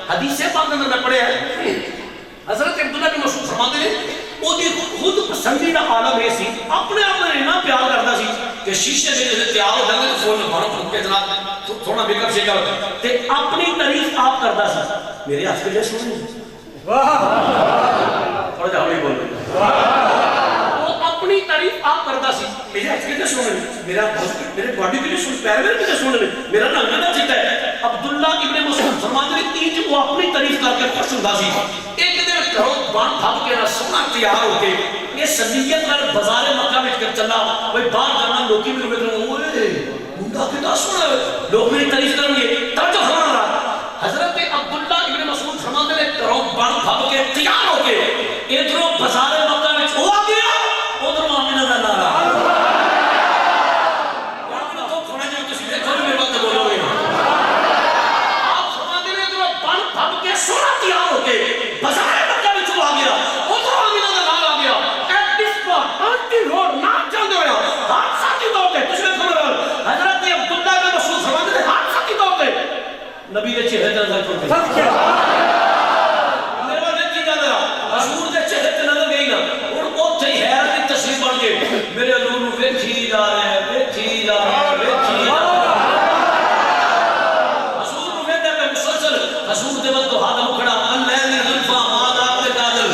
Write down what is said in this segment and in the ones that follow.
حدیث پاک اندر میں پڑھیا ہے حضرت عبداللہ بن مسعود فرماتے ہیں وہ دی خود پسندیدہ عالم یہ سی اپنے آپ میں اتنا پیار کرتا سی کہ شیشے میں جیسے تیار ہو جاتے فون میں بھارا پھوک کے جناب تھوڑا میک اپ شیک اپ تے اپنی تعریف آپ کرتا سی میرے ہاتھ کے جیسے سنیں تھوڑا جا ہوئی بول رہے وہ اپنی تعریف آپ کرتا سی میرے ہاتھ کے جیسے سنیں میرے باڈی کے جیسے پیر میرے کے جیسے سنیں میرا ننگا نہ چکتا ہے عبداللہ ابن مسعود فرماتے ہیں تین جو وہ اپنی تعریف کر کے خوش ہوتا سی ایک دن کرو بان بھاگ کے نہ سونا تیار ہو کے یہ صدیقیت میں بازار مکہ میں چلا بھئی باہر جانا لوگی میں روکے کرنے اوہ مندہ کتا سونا لوگ میری تعریف کریں گے توجہ فرما رہا حضرت عبداللہ ابن مسعود فرماتے ہیں کرو بان بھاگ کے تیار ہو کے ادھروں بازار مکہ میں ہوا گیا ادھر آمینہ دا نارا سونا تیار ہو کے بازار مکہ میں چلا گیا ادھر آمینہ دا نال آ گیا ایٹ دس پار آنٹی روڈ نہ چل دے ہویا حادثہ کی طور پہ تجھے خبر ہے حضرت عبداللہ بن مسعود فرماتے ہیں حادثہ کی طور پہ نبی نے چہرے نظر کرتے میرے بار دیکھ کی جانا حضور دے چہرے تے نظر گئی نا اور وہ تھے حیرت کی تصویر بن کے میرے حضور ویکھی جا رہے ہیں ویکھی جا رہے ہیں ویکھی جا رہے ہیں حضور دے وقت تو حادم کھڑا اللہ نے ظلفہ مادا اپنے قادل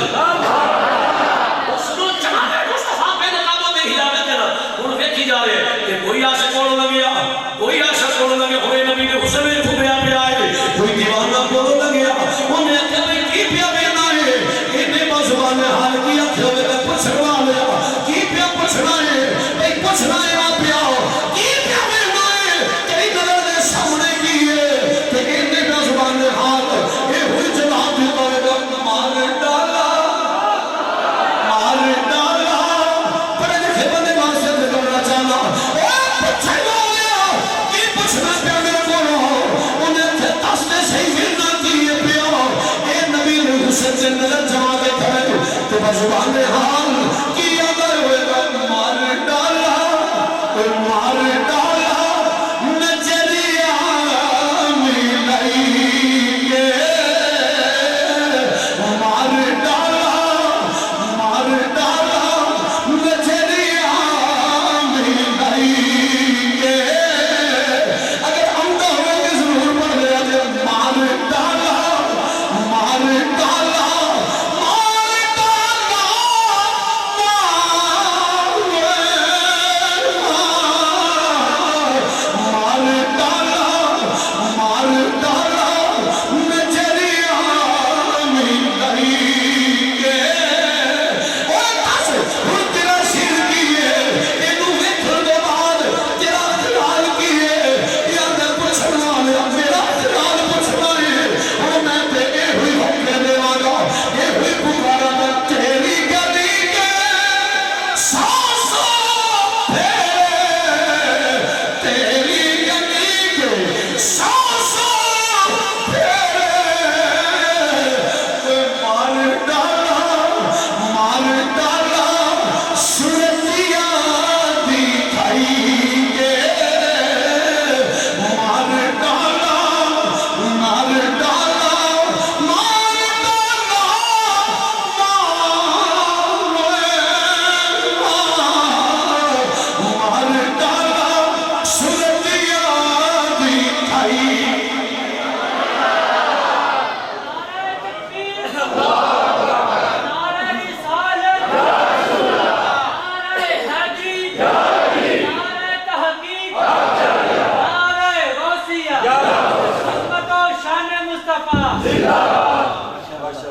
اس نے چمانے مصطفیٰ بے نقابوں میں ہجابت کرنا ان ویکھی جا رہے ہیں کہ کوئی عاشق بولو لگیا کوئی عاشق بولو لگیا ہوئے نبی نے حسن میں پھوپیا پہ آئے کوئی دیوانہ بولو لگیا انہیں اکھر میں کی پیا بینا ہے انہیں بازوان حال کی اکھر میں پچھڑا لیا کی پیا پچھڑا ہے ایک پچھڑا ہے آپ پیا کی پیا بینا ہے کئی نظر نے سامنے کی ہے کہ انہیں بازوان حال یہ ہوئی جناب بھی پاوے گا مار ڈالا بڑے لکھے بندے واسے سے کرنا چاہنا پچھڑا لیا کی پچھڑا پیا میرے بولو انہیں تھے تاستے صحیح گرنا کیے پیا اے نبی نے حسن سے نظر جمع کے کھڑے تو بازوان حال کی اگر ہوئے گا مار ڈالا نجریہ ملائی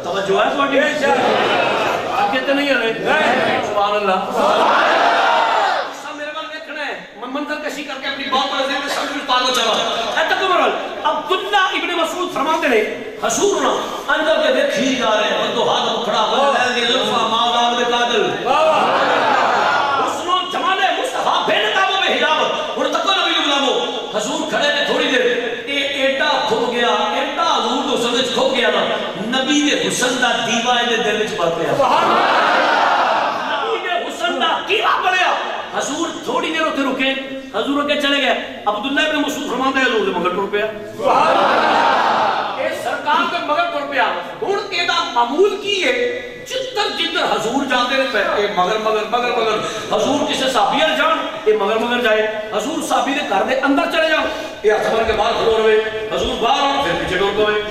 توجہ ہے سواٹی آپ کہتے نہیں ہیں سبحان اللہ سب میرے بار دیکھنا ہے منظر کشی کر کے اپنی بات پر ذہن میں سب کچھ پاگو چلا اے تکبرال عبداللہ ابن مسعود فرماتے ہیں حضورنا اندر کے دیکھی جا رہے ہیں بندو ہاتھ اکھڑا واللہ ظلفہ مادا اپنے قادل حسن و جمال مصطفیٰ بے نقابوں میں حجاب اور تقوی نبی غلاموں حضور کھڑے نے تھوڑی دیر ایٹا کھو گیا ایٹا حضور کو سمجھ کھو گیا نا نبی نے حسن دا دیوہ دے دل وچ پڑ گیا نبی نے حسن دا کیوا پڑیا حضور تھوڑی دیر ہوتے رکے حضور کے چلے گئے عبداللہ ابن مسعود فرماتے ہیں حضور دے مگر ٹر پیا اے سرکار کے معمول کی ہے جدھر جدھر حضور جاتے ہیں مگر مگر مگر مگر حضور کسے صحابی جان یہ مگر مگر جائے حضور صحابی دے گھر دے اندر چلے جاؤ یہ ہاتھ بھر کے باہر کھلو رہے حضور باہر آؤ پھر پیچھے ڈور گئے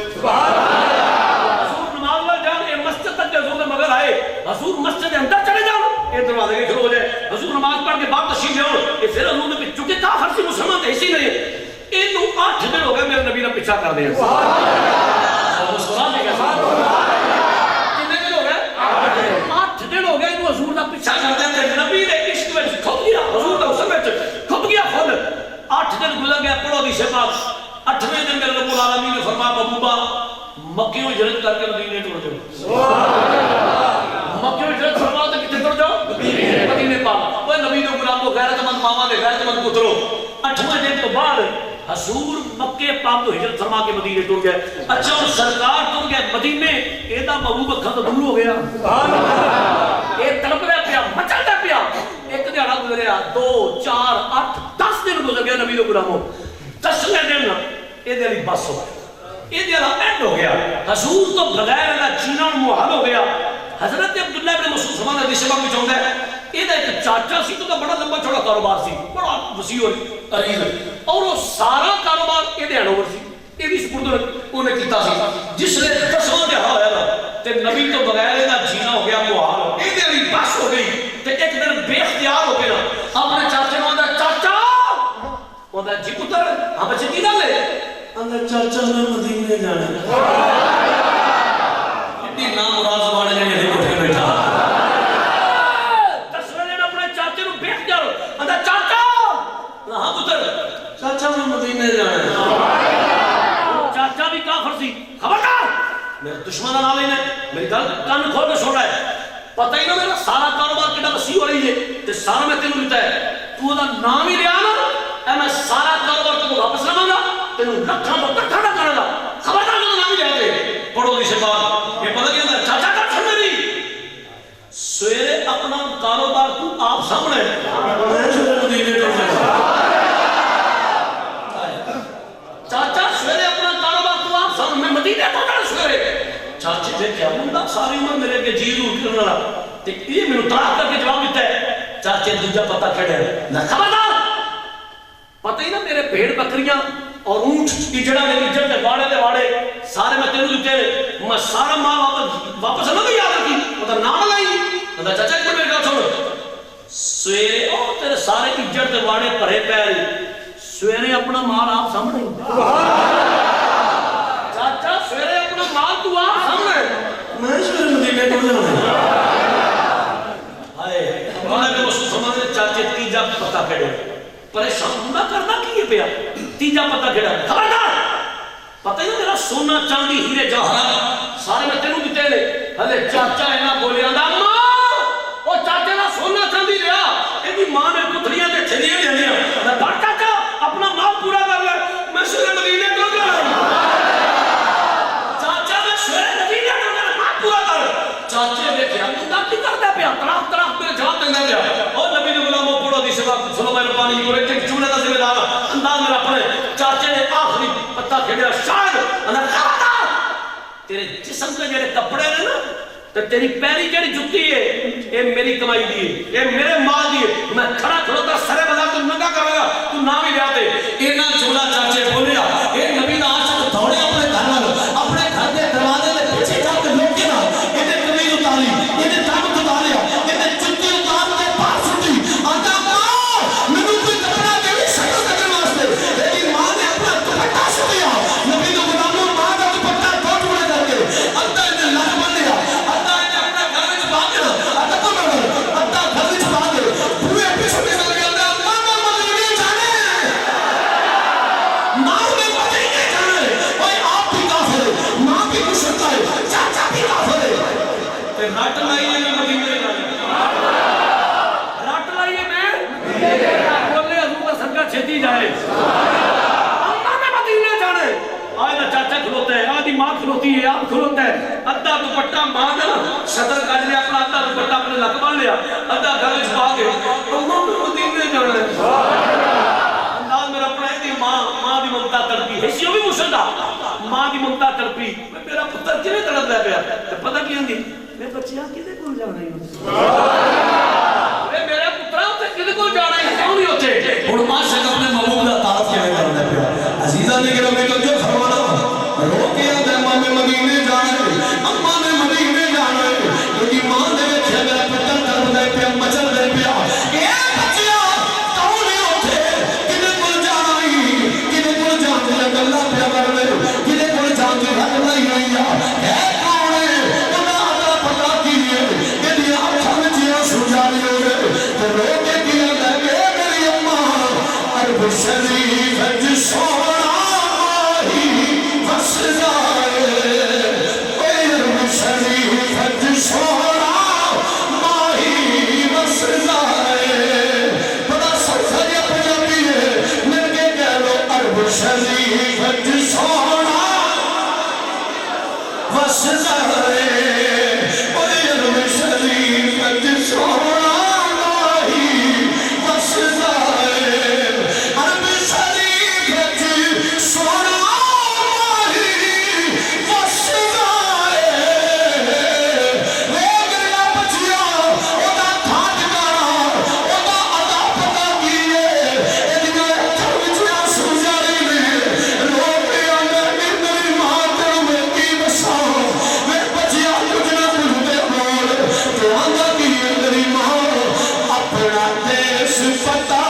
حضور نماز وال جان یہ مسجد تک حضور دے مگر آئے حضور مسجد دے اندر چلے جاؤ یہ دروازے کے کھلو ہو جائے حضور نماز پڑھ کے باہر تشریف لے آؤ یہ پھر حضور نے چونکہ کافر سی مسلمان تے اسی نہیں اینو 8 دن ہو گئے میرے نبی نے پیچھا کر دیا مسلمان نے کہا کتنے دن ہو گئے 8 دن ہو گئے اینو حضور دا پیچھا کر دیا نبی نے عشق وچ کھپ گیا حضور دا حسن وچ کھپ گیا خود 8 دن گزر گیا پڑھو دی شفاعت 8ویں دن میرے رب العالمین نے فرمایا محبوبہ مکے میں ہجرت کر کے مدینے ٹر جاؤ سبحان اللہ مکے میں ہجرت فرمایا تو کتنے ٹر جاؤ مدینے پاک وہ نبی دے غلاموں غیرت مند ماما دے غیرت مند پترو 8ویں دن تو بعد حضور مکے پاک تو ہجرت فرما کے مدینے ٹر گئے اچھا اور سرکار ٹر گئے مدینے ایدا محبوب اکھا تو دور ہو گیا سبحان اللہ اے تڑپ رہا پیا مچل رہا پیا ایک دیہڑا گزریا 2 4 8 10 دن گزر گئے نبی دے غلاموں 10ویں دن اے دے علی بس ہو یہ دیالا اینڈ ہو گیا حضور تو بغیر دا جینا محال ہو گیا حضرت عبداللہ ابن مسعود سمان حدیث شباب میں چاہتا ہے یہ ایک چاچا سی تو بڑا لمبا چھوڑا کاروبار سی بڑا وسیع اور عریض اور وہ سارا کاروبار یہ ہینڈ اوور سی یہ بھی سپرد انہیں کیتا سی جس نے 10واں دہاڑا ہویا تھا تے نبی تو بغیر دا جینا ہو گیا محال یہ دے علی بس ہو گئی تے ایک دن بے اختیار ہو گیا اپنے چاچے نے آندا چاچا آندا جی پتر ہاں بچے کی گل ہے اندر چاچا میں مدینے جانا اتنی نام راز واڑے نے نہیں اٹھ کے بیٹھا 10ویں دن اپنے چاچے نو بیٹھ جاؤ اندر چاچا ہاں پتر چاچا میں مدینے جانا چاچا بھی کافر سی خبردار میرے دشمن نہ لینے میری گل کان کھول کے سن رہا ہے پتہ ہی نہ میرا سارا کاروبار کتنا وسیع ہو رہی ہے تے سارا میں تینوں دیتا ہے تو دا نام ہی لیا نا اے میں سارا کاروبار تینوں واپس لواں گا تینوں لکھاں تو کٹھا نہ کرے گا خبردار تو نام ہی لیا دے پڑھو دی سے بات یہ پتہ کیا چاچا کا چھڑ میری سویرے اپنا کاروبار تو آپ سامنے میں سویرے مدینے ٹر جاؤں چاچا سویرے اپنا کاروبار تو آپ سامنے میں مدینے ٹر جاؤں سویرے چاچے دیکھیا بندہ ساری عمر میرے کے جی دور کرنے والا تے یہ میں طرح کر کے جواب دیتا ہے چاچے دوجا پتہ کھڑے نہ خبردار پتہ ہی نہ میرے بھیڑ بکریاں اور اونٹ کی جڑا میری عزت دے واڑے سارے میں تینوں دیتے ہیں میں سارا مال واپس نہ بھی یاد رکھی مطلب نام لائی مطلب چاچا ایک میرے گا چھوڑ سویرے او تیرے سارے عزت دے واڑے پڑے پیر سویرے اپنا مال آپ سامنے چاچا سویرے اپنا مال تو آپ سامنے میں سویرے مدینے ٹر جانا ہائے اللہ کے رسول سمجھے چاچے تیجا پتہ کھڑے پریشان نہ کرنا کی پیا تیجا پتہ کھڑا خبردار پتہ ہی میرا سونا چاندی ہیرے جواہرات سارے میں تینوں دیتے لے ہلے چاچا ہے نہ بولے آندا ماں وہ چاچے نہ سونا چاندی لیا یہ بھی ماں نے کتریاں تے چھلیاں لے لیا بڑھ چاچا اپنا مال پورا کر لے میں سورے مدینے ٹر جاؤں چاچا میں سورے مدینے ٹر جاؤں مال پورا کر چاچے دیکھے اندہ کی کرتا پیا طرف طرف میں جواب دینا پیا اور نبی نے غلاموں پڑھو دی سبب سلو میں ربانی کو ایک چوڑے کا ذمہ دار انداز میں اپنے چاچے نے آخری پتہ کھڑیا شاید اندر خبردار تیرے جسم کے جڑے کپڑے نے نا تو تیری پیری جڑی جُتی ہے یہ میری کمائی دی ہے یہ میرے مال دی ہے میں کھڑا کھڑا کر سرے بازار تو ننگا کرے گا تو نام ہی لیاتے اینا جھولا چاچے بولیا اے نبی دا عاشق دوڑے اپنے گھر والوں اپنے گھر کے دروازے میں پیچھے جا کے لوگ کے نا یہ کمیز اتاری یہ دامت اتاریا یہ جُتی اتار کے پاس سٹی آتا ماں میں کوئی کپڑا دے شکل کرنے واسطے لیکن ماں نے اپنا دوپٹہ چھوڑیا نبی نے غلاموں ماں کا دوپٹہ ٹوٹ پڑے کر کے اللہ نے لگ بن لیا اللہ نے اپنا گھر میں چھپا دیا اللہ کو مگر اللہ گھر میں چھپا دے پورے پیچھے نکل گیا اللہ ماں میں مدینے جانے ماں میں مدینے جانے اوے آپ بھی کافر ہے ماں بھی مشرک ہے چاچا بھی کافر ہے تے رٹ لائیے میں مدینے جانے رٹ لائیے میں بولے حضور کا صدقہ چھتی جائے اللہ میں مدینے جانے آئے نا چاچا کھلوتا ہے آدھی ماں کھلوتی ہے آپ کھلوتا ہے ادھا دوپٹہ ماں نے صدر کاج لیا اپنا ادھا دوپٹہ اپنے لک بن لیا ادھا گھر چھپا کے اللہ میں مدینے جانا انداز میرا اپنا ہے کہ ماں دی ممتا تڑپی ہے اسی بھی مسلدہ ماں دی ممتا تڑپی میرا پتر کیویں تڑپ لے پیا پتا کی آنگی میں بچیاں کدے کو جانا ہی میرے پترہ ہوتے کدے کو جانا ہی کیوں نہیں ہوتے اور ماشاء اپنے محبوب کا تعارف کیا کرنا پیا عزیزہ نے کہ ربی تو جو فرمانا روکے آدھے اماں میں مدینے جانا ہے اماں میں مدینے جانا ہے کیونکہ ماں دے ویچے میرا پتر کرب دے پیا مچل دے پیا اے بچیا کون نہیں ہوتے کدے کو جانا ہی کدے کو جان دیا گلہ پیا کر دے کدے کو جان دیا حق نہیں ہوئی اے کون ہے انہا آدھا پتا کیے کہ دیا اچھا میں جیوں سجاری ہو گئے تو روکے کیا لگے میری اماں عرب شریف جسونا ماہی بس جائے عرب شریف جسونا ماہی بس جائے بڑا سفر یا پجابی ہے مل کے کہہ لو عرب شریف جسونا بس جائے عرب شریف جسونا ماہی بس جائے عرب شریف جسونا ماہی بس جائے لوگ نہ بچیا اوہ تھاٹ گانا اوہ ادا پتا کیے ادھنے تھوچیا سجاری میں لوگ آنے میری ماں تیروں میں کی بساؤ میں بچیا کچھ نہ کچھ دے بول تو آنگا کیے میری ماں اپنا دیس پتا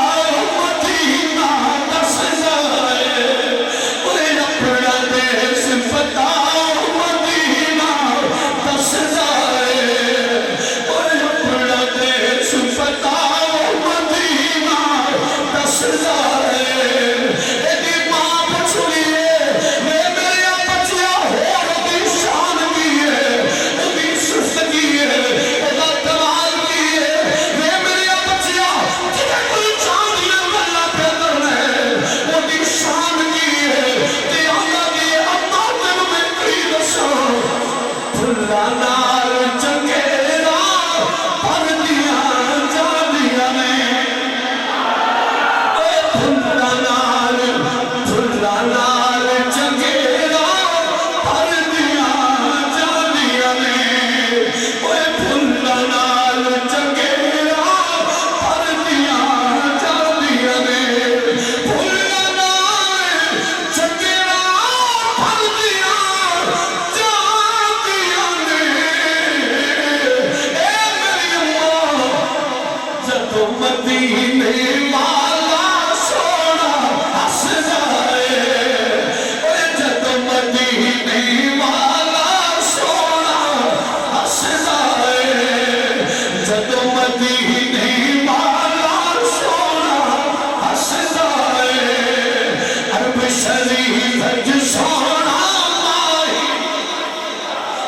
مدینہ دس جائے انہیں اپنا دیس پتا مدینہ دس جائے انہیں اپنا دیس پتا مدینہ دس جائے ایدی ماں پچھلیے میں میرے بچیا ہو رہی شان کیے ادھی صفت کیے ادا کمال کیے میں میرے بچیا جنہیں کوئی چاندیاں اللہ پہ کرنا ہے ادھی شان کیے تے آنگا کیے اماں تم میں کئی دساں پھلا نال چنگیرا پر دیا جانیاں نے پھلا نال چنگیرا پر دیا جانیاں نے پھلا نال چنگیرا پر دیا جانیاں نے پھلا نال چنگیرا پر دیا جانیاں نے اے میری اماں جدو مدینے والا سونا ہس جائے اے جدو مدینے والا سونا ہس جائے جدو مدینے والا سونا ہس جائے عرب شریف جسونا ماہی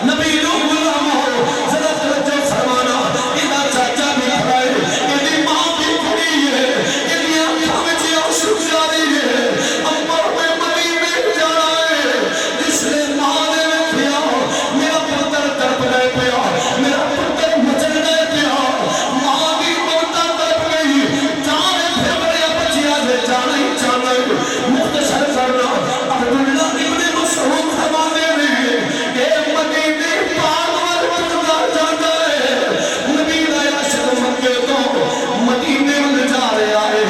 نبی نو غلام ہو ذرا توجہ فرمانا ادا چاچا بھی کھڑائے ادھی ماں بھی کھڑی ہے ادھی آنکھاں میں جیوں سکھ جاری ہے امبر میں مدینے جانا ہے جس نے ماں نے پیا میرا پتر تڑپ گئے پیا میرا پتر مچل گئے پیا ماں بھی موتا تڑپ گئی جانے پھر بڑے بچیا سے جانا ہی جانا ہے مختصر کرنا عبداللہ ابن مسعود فرماتے ہیں کہ مدینے پاک ورکا جانا ہے نبی رائے شد مکے تو مدینے میں جا رہے آئے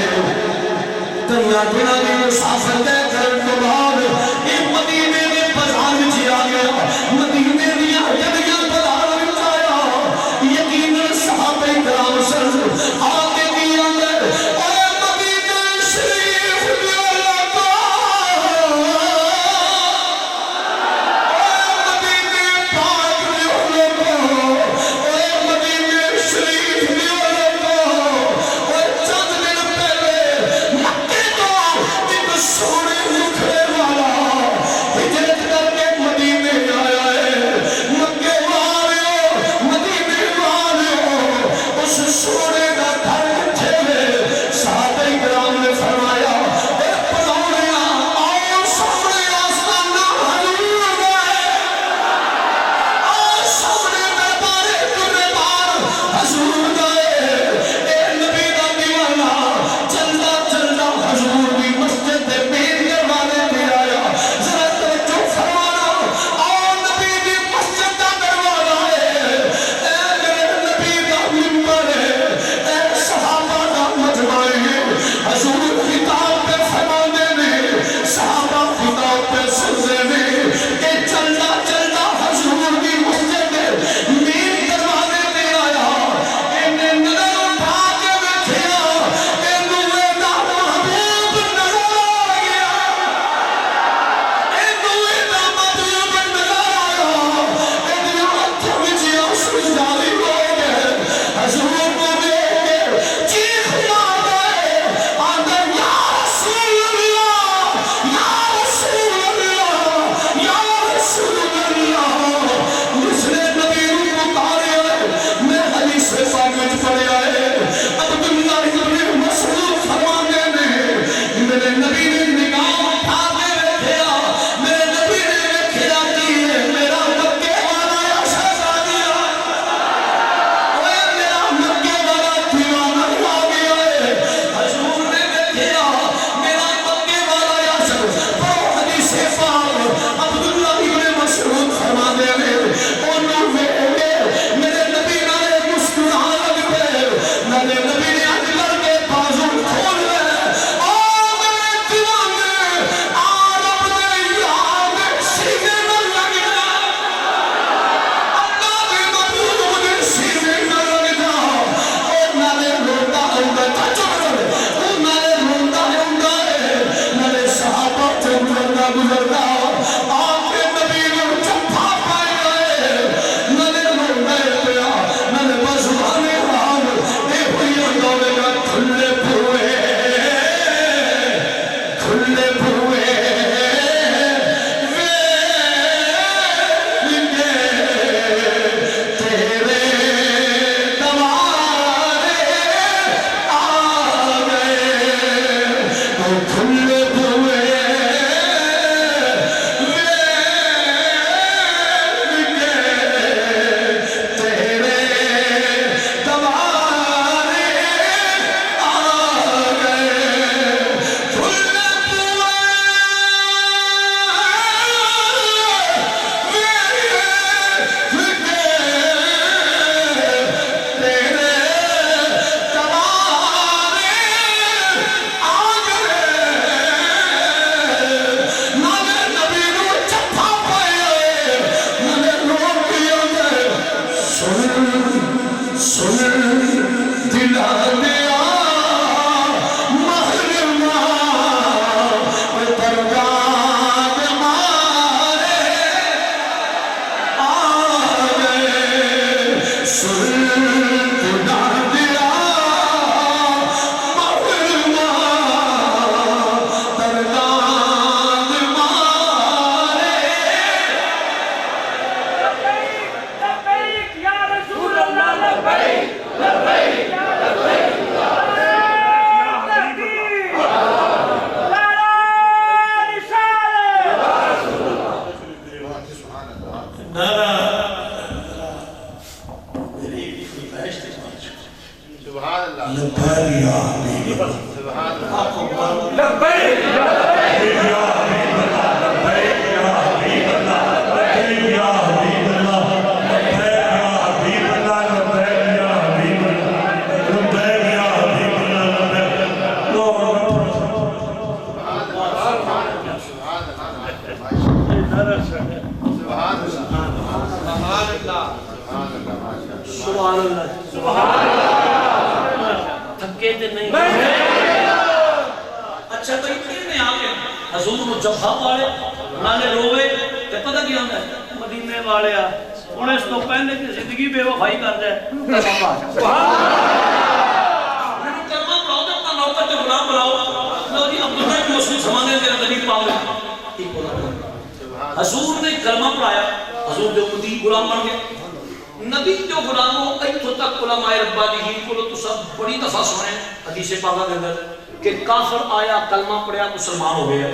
تنیا بنا دی مسافر دے کرن تو بعد ایک مدینے میں بازار میں آ گیا مدینے دیا جدیاں بازار میں آیا یقیناً صحابہ کرام سرز آتے کی اندر اے مدینے شریف دیا لگا مدینے پاک دیا لگا اے مدینے شریف دیا لگا اے چند دن پہلے مکے تو نارا میری فرمائش تھی سبحان اللہ لبیک یا حبیب اللہ سبحان اللہ آپ کو لبیک یا حبیب اللہ لبیک یا حبیب اللہ لبیک یا حبیب اللہ لبیک یا حبیب اللہ لبیک یا حبیب اللہ لبیک یا حبیب اللہ لبیک سبحان اللہ تھکے تے نہیں اچھا تو اتنے آگے حضور کو جفا والے نالے روے تے پتہ کیا ہوتا ہے مدینے والے انہیں اس تو پہلے کہ زندگی بے وفائی کر جائے کلمہ پڑھاؤ تے اپنا نوکر تے غلام بناؤ لو جی عبداللہ بن مسعود زمانے میرا نبی پاک حضور نے کلمہ پڑھایا حضور دے امتی غلام بن گئے نبی جو غلاموں ایتھو تک علماء ربانیین کو تو سب بڑی دفعہ سنے حدیث پاکہ کے اندر کہ کافر آیا کلمہ پڑھیا مسلمان ہو گیا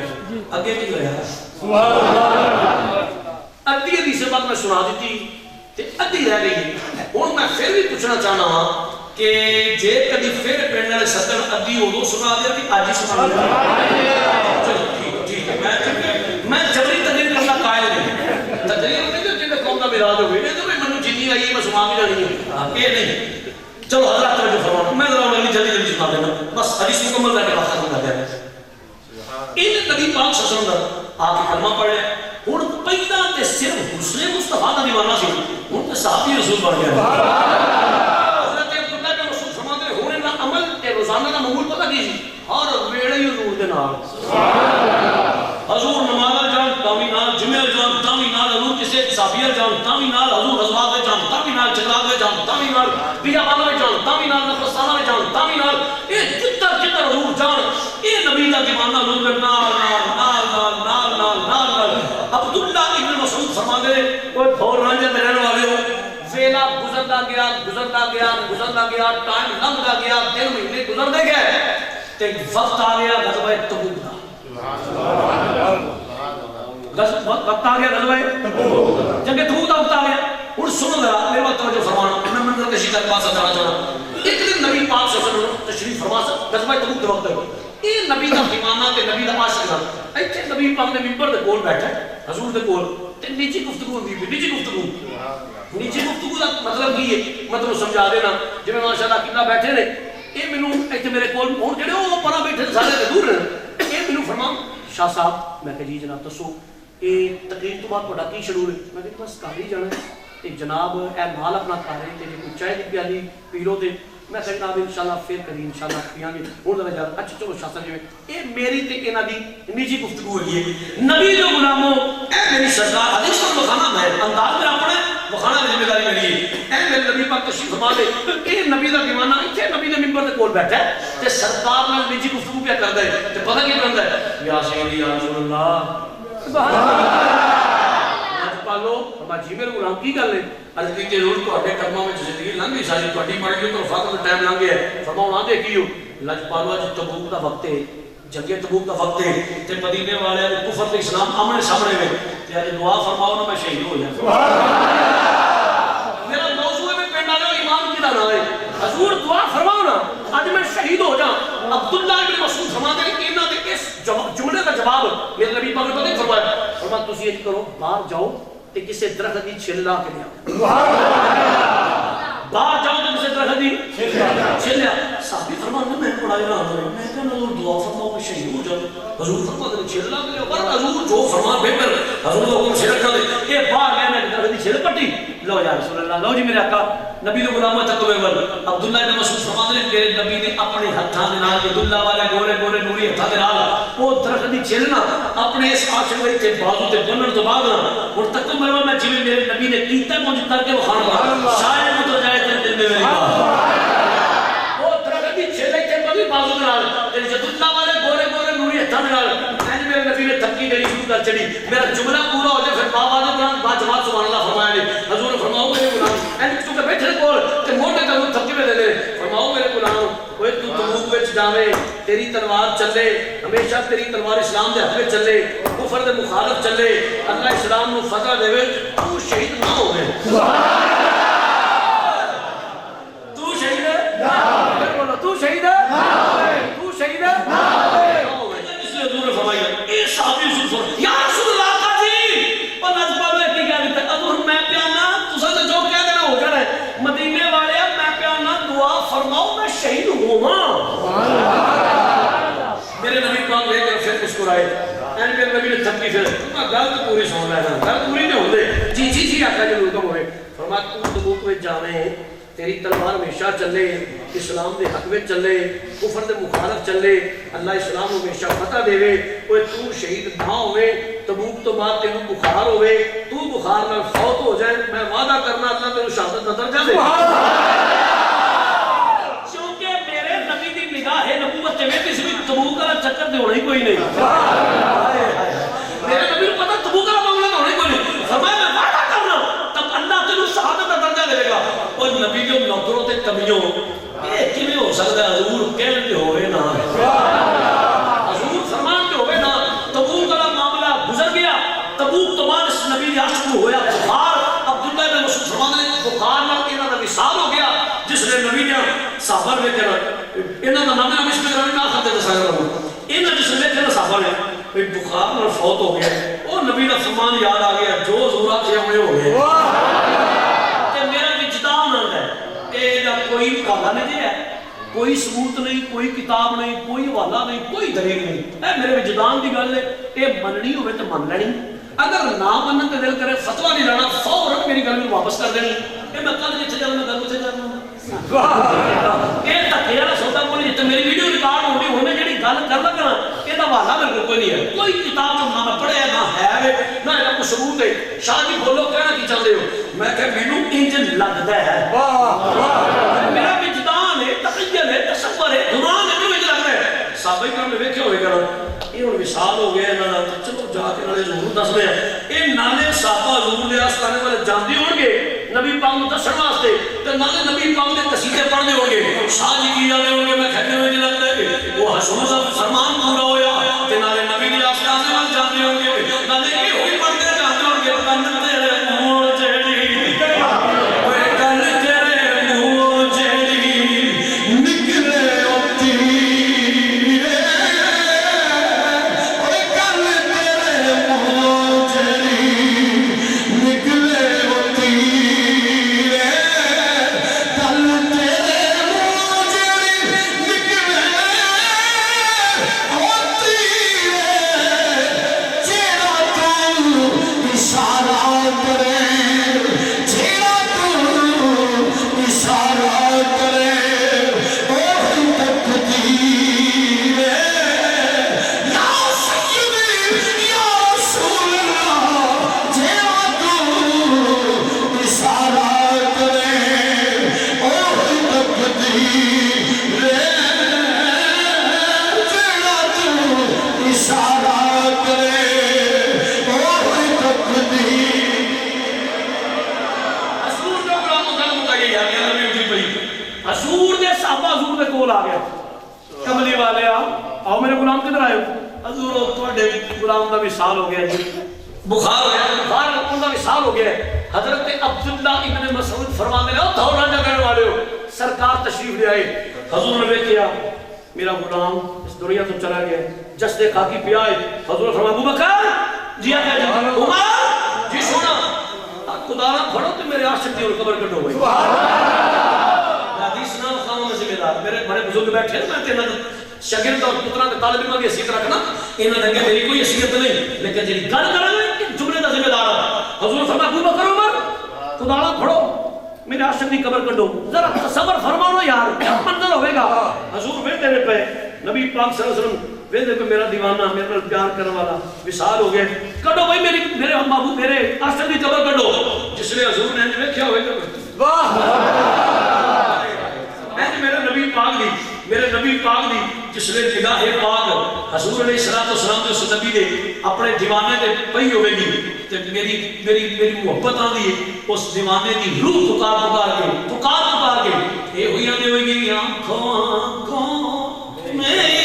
اگے کی گیا ادھی حدیث پاک میں سنا دیتی تے ادھی رہ گئی ہن میں پھر بھی پوچھنا چاہنا ہاں کہ جے کدی پھر پنڈ والے سدن ادھی اودوں سنا دیا کہ اج ہی سنا دیا چلو ٹھیک ہے میں جبری تقریر کرنا قائل نہیں تقریر نہیں جو جن قوم کا میراث ہوئے نہیں تو میں منو جتنی آئی میں سنا بھی جانی ہے یہ نہیں چلو حضرات توجہ فرماؤ میں ذرا انہیں جلدی سنا دینا بس حدیث مکمل کر کے بات ختم کر دیا ان نبی پاک صلی اللہ علیہ وسلم آ کے کلمہ پڑھ لیا ہن پہلا تے صرف حسن مصطفیٰ دا دیوانہ سی ہن تے صحابی رسول بن گیا حضرت عبداللہ بن مسعود فرماتے ہیں ہونے دا عمل تے روزانہ دا معمول پتہ کی سی ہر ویلے ہی حضور دے نال حضور نماز جان تاوی نال جمعہ جان تاوی نال حضور کسے صحابیہ جان تاوی نال حضور غزوات جان تاوی نال جنگات جان تاوی نال بیابانہ جان تاوی نال نفسانہ جان تاوی نال اے جتنا حضور جان اے نبی دا دیوانہ حضور دے نال عبداللہ ابن مسعود فرماتے ہیں کوئی دور رانجے میں رہنے والے ہو ویلا گزرتا گیا ٹائم لنگتا گیا دن مہینے گزرتے گئے تے وقت آ گیا غزوہ تبوک دا وقت آ گیا غزوہ جنگ تبوک دا وقت آ گیا ہن سنو ذرا میرے وقت توجہ فرمانا میں منظر کشی کر پاسا جانا چاہنا ایک دن نبی پاک صلی اللہ علیہ وسلم تشریف فرما غزوہ تبوک دے وقت یہ نبی دا دیوانہ تے نبی دا عاشق دا ایتھے نبی پاک نے منبر دے کول بیٹھا حضور دے کول تے نیچی گفتگو ہوندی نیچی گفتگو دا مطلب کی ہے مطلب سمجھا دینا جی ماشاءاللہ کتنا بیٹھے نے یہ مینوں ایتھے میرے کول ہن جڑے او پرا بیٹھے سارے دور نے یہ مینوں فرماؤ شاہ صاحب میں کہ جی جناب دسو یہ تقریر تو بعد تہاڈا کی شیڈول ہے میں کہ بس گھر ہی جانا ہے جناب اے مال اپنا گھر ہے تے کوئی چائے دی پیالی پی لو تے میں کہ جناب انشاءاللہ پھر کبھی انشاءاللہ پیاں گے ہن ذرا جا اچھا چلو شاہ صاحب جی اے میری تے انہاں دی نجی گفتگو ہوئی ہے نبی جو غلاموں اے میری سرکار حدیث پر مخانہ ہے انداز میرا اپنا مخانہ کی ذمہ داری میری ہے اے میرے نبی پاک تشریف فرما دے اے نبی دا دیوانہ ایتھے نبی دے منبر دے کول بیٹھا ہے تے سرکار نال نجی گفتگو پیا کردا ہے تے پتہ کی کردا ہے یا سیدی یا رسول اللہ سبحان اللہ پالو ہما جی میرے غلام کی گل ہے عرض کی کہ روز تواڈے کرماں وچ زندگی لنگھ گئی ساری تواڈی مر گئی تو فقط ٹائم لنگھ گیا فرماؤ آ دیکھیو لج پالو اج تبوک دا وقت ہے جنگ تبوک دا وقت ہے تے مدینے والے دے کفر تے اسلام آمنے سامنے میں تے اج دعا فرماؤ نا میں شہید ہو جاؤں سبحان اللہ میرا موضوع ہے میں پنڈ والے ایمان کی دا نام ہے حضور دعا فرماؤ نا اج میں شہید ہو جاؤں عبداللہ ابن مسعود فرماتے ہیں کہ انہاں دے اس جملے کا جواب میرے نبی پاک نے پتہ نہیں فرمایا فرمایا تسی یہ کرو باہر جاؤ تے کسے درخت دی چھل لا کے لیا باہر جاؤ تے کسے درخت دی چھل لیا صحابی فرماتے میں بڑا حیران ہوں میں کہا حضور دعا فرماؤ میں شہید ہو جاؤں حضور فرماتے ہیں چھل لا کے لیا پر حضور جو فرما بہتر حضور کا حکم سے رکھا دے یہ باہر گیا میں درخت دی چھل پٹی لو یا رسول اللہ لو جی میرے آقا نبی دے غلام تقوی ول عبداللہ ابن مسعود فرماتے ہیں کہ نبی نے اپنے ہتھاں دے نال عبداللہ والے گورے گورے نوری ہتھاں دے نال وہ درخت دی چھلنا اپنے اس عاشق دے تے بازو تے بنن تو بعد اور تقوی ول میں جویں میرے نبی نے کیتا مجھ کر کے وکھانا شاید اتر جائے تے دل میں میری بات وہ درخت دی چھلے تے کبھی بازو دے نال تے عبداللہ والے گورے گورے نوری ہتھاں دے نال میرے نبی نے تھکی دینی شروع کر چڑی میرا جملہ پورا ہو جائے پھر بابا نے قرآن با جماعت سبحان اللہ فرمایا نے حضور نے فرماؤ میرے غلام اینڈ تو کہ بیٹھے کول تے موٹے تے تھکی میں دے دے فرماؤ میرے غلام اوے تو تبوک وچ جاویں تیری تلوار چلے ہمیشہ تیری تلوار اسلام دے حق میں چلے کفر دے مخالف چلے اللہ اسلام نو فتح دے تو شہید نہ ہوئے تو شہید ہے بولو تو شہید ہے تو شہید ہے اس لیے حضور نے فرمایا اے صحابی رسول یا رسول اللہ کا جی اور نجبہ میں کی کہہ دیتا ہے حضور میں پیانا تسا تو جو کہہ دینا ہو کر ہے مدینے والے میں پیانا دعا فرماؤ میں شہید ہوا میرے نبی پاک لے کر پھر مسکرائے میرے نبی نے تھپکی پھر غلط پوری سن لینا غلط پوری نہیں ہوتے جی جی جی آقا جی لوگوں ہوئے فرمایا تو تبوک میں جانے تیری تلوار ہمیشہ چلے اسلام دے حق میں چلے کفر دے مخالف چلے اللہ اسلام کو ہمیشہ فتح دے کوئی تو شہید نہ ہوئے تبوک تو بعد تینوں بخار ہوئے تو بخار میں فوت ہو جائے میں وعدہ کرنا اللہ تینوں شہادت نہ درجہ دے کیونکہ میرے نبی دی نگاہ نبوت میں کسی بھی تبوک کا چکر دے ہونا ہی کوئی نہیں میرے نبی کو پتا تبوک کا معاملہ ہونا ہی کوئی نہیں فرمایا میں وعدہ کرنا تب اللہ تینوں شہادت نہ درجہ دے گا اور نبی جو نظروں تے کمیوں یہ کیویں ہو سکتا ہے حضور کہن تے ہوئے نا حضور فرمان تے ہوئے نا تبوک کا معاملہ گزر گیا تبوک تو بعد اس نبی نے عاشق کو ہویا بخار عبداللہ بن مسعود فرمان نے بخار نال انہاں دا وصال ہو گیا جس نے نبی نے صحابہ نے کہا انہاں دا نام مشک کرنے نہ خاطر دسایا انہاں جس نے کہا صحابہ نے بخار نال فوت ہو گیا او نبی دا فرمان یاد آ گیا جو حضور آکھیا ہوئے ہو گئے کوئی حوالہ نہیں ہے کوئی ثبوت نہیں کوئی کتاب نہیں کوئی حوالہ نہیں کوئی دلیل نہیں اے میرے وجدان دی گل ہے اے مننی ہوئے تو من لینی اگر نہ منن تے دل کرے فتوی نہیں لینا فوراً میری گل نوں واپس کر دینی اے میں کل جتھے جانا میں گل اتھے جانا اے تکے والا سودا کوئی نہیں تے میری ویڈیو ریکارڈ ہونی ہن میں جڑی گل کر لگا اے دا حوالہ میرے کول کوئی نہیں ہے کوئی کتاب تو نہ میں پڑھیا نہ ہے نہ اے کوئی ثبوت ہے شاہ جی بولو کہنا کی چاہتے ہو میں کہ مینوں انج لگدا ہے واہ میرا وجدان ہے تخیل ہے تصور ہے گمان ہے مجھے لگتا ہے صحابہ کرام نے ویکھیا ہوئے گا یہ ہن وصال ہو گیا انہاں دا چلو جا کے نالے ضرور دس رہے ہیں اے نالے صحابہ حضور دے آستانے والے جاندے ہون گے نبی پاک نوں دسن واسطے تے نالے نبی پاک دے قصیدے پڑھدے ہون گے شاہ جی کی جاندے ہون گے میں کہندے ہوئے لگتا ہے وہ حضور دا فرمان پورا ہویا تے نالے نبی دے آستانے والے جاندے ہون گے نالے یہ ہوئی پڑھدے جاندے ہون گے کن تیرے منہ جڑی غلام دا وصال ہو گیا جی بخار ہو گیا بخار ان دا وصال ہو گیا حضرت عبداللہ ابن مسعود فرماتے ہیں دھولا جگہ والے ہو سرکار تشریف لے آئے حضور نے دیکھا میرا غلام اس دنیا تو چلا گیا جس نے خاکی پیا ہے حضور نے فرمایا ابو بکر جی آقا جی عمر جی سونا خدا نہ پڑھو تو میرے عاشق دی اور قبر کٹو گئی حدیث نہ خامہ میں ذمہ دار میرے بڑے بزرگ بیٹھے ہیں میں تینا شاگرد اور پتران کے طالب علم کی حیثیت رکھنا انہاں دنگے میری کوئی حیثیت نہیں لیکن جڑی گل کراں کہ جملے دا ذمہ دار حضور فرمایا ابو بکر عمر خدا نہ پڑھو میرے عاشق دی قبر کڈو ذرا صبر فرماؤ یار کیا منظر ہوے گا حضور ویندے نے پے نبی پاک صلی اللہ علیہ وسلم ویندے کو میرا دیوانہ میرے نال پیار کرنے والا وصال ہو گیا کڈو بھائی میرے محبوب میرے عاشق دی قبر کڈو جس نے حضور نے ویکھیا ہوے گا واہ میرے نبی پاک دی جس نے نگاہ پاک حضور علیہ السلام دے اس نبی دے اپنے دیوانے دے پئی ہوے گی تے میری محبت آندی ہے اس دیوانے دی روح پکار کے اے ہوئی آندی ہوئے گی آنکھوں میں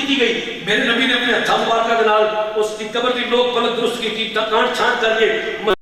کی گئی میرے نبی نے اپنے ہاتھاں مبارکہ دے نال اس کی قبر دی لوک پلک درست کی کانٹ چھانٹ کر کے